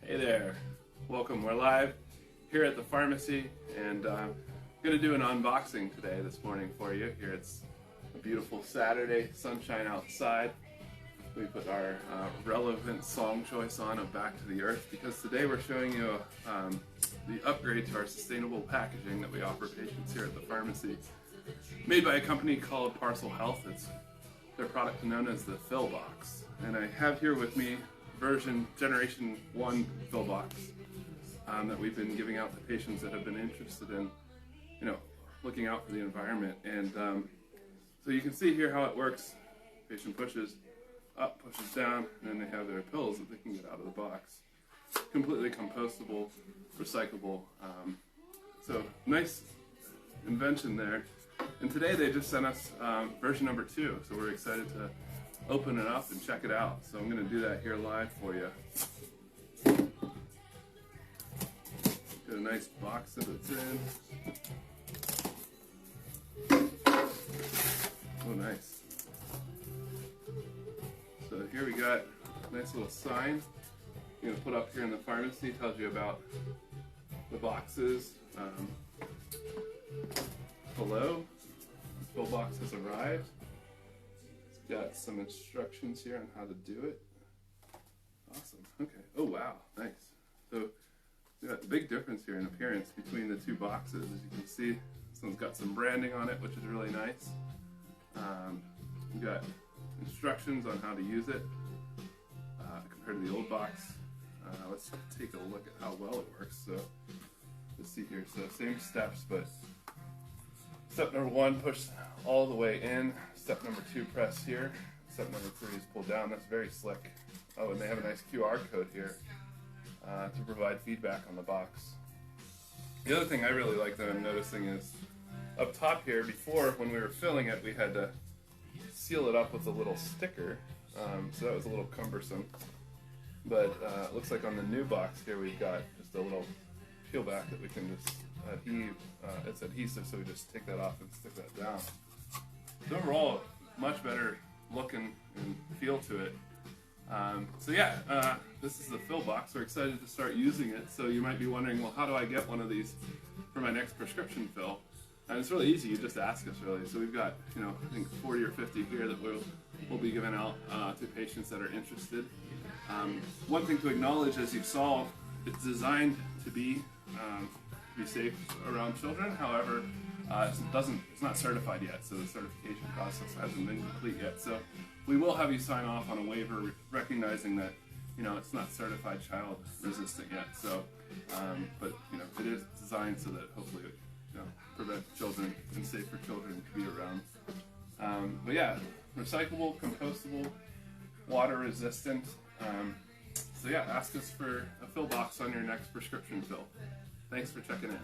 Hey there, welcome. We're live here at the pharmacy, and I'm going to do an unboxing today, this morning for you. Here it's a beautiful Saturday, sunshine outside. We put our relevant song choice on of Back to the Earth, because today we're showing you the upgrade to our sustainable packaging that we offer patients here at the pharmacy. Made by a company called Parcel Health. It's their product known as the Phill Box. And I have here with me Generation 1 Phill Box that we've been giving out to patients that have been interested in, looking out for the environment. And so you can see here how it works. Patient pushes up, pushes down, and then they have their pills that they can get out of the box. Completely compostable, recyclable. So nice invention there. And today they just sent us version number 2, so we're excited to open it up and check it out. So I'm going to do that here live for you. Got a nice box that it's in. Oh, nice. So here we got a nice little sign you're going to put up here in the pharmacy. Tells you about the boxes. Below, the Phill Box has arrived. It's got some instructions here on how to do it. Awesome. Okay. Oh wow, nice. So we got a big difference here in appearance between the two boxes. As you can see, this one's got some branding on it, which is really nice. We got instructions on how to use it compared to the old box. Let's take a look at how well it works. So let's see here. So same steps, but step number 1, push all the way in. Step number 2, press here. Step number 3 is pull down. That's very slick. Oh, and they have a nice QR code here to provide feedback on the box. The other thing I really like that I'm noticing is up top here, before when we were filling it, we had to seal it up with a little sticker. So that was a little cumbersome. But it looks like on the new box here, we've got just a little peel back that we can just adhere. It's adhesive, so we just take that off and stick that down. So overall, much better looking and feel to it. So yeah, this is the Phill Box. We're excited to start using it. So you might be wondering, well, how do I get one of these for my next prescription fill? And it's really easy. You just ask us, really. So we've got, I think 40 or 50 here that we'll be giving out to patients that are interested. One thing to acknowledge, as you saw, it's designed to be safe around children. However, it's not certified yet, so the certification process hasn't been complete yet. So we will have you sign off on a waiver recognizing that it's not certified child resistant yet. So, but it is designed so that hopefully prevent children and safe for children to be around. But yeah, recyclable, compostable, water resistant. So yeah, ask us for a Phill Box on your next prescription fill. Thanks for checking in.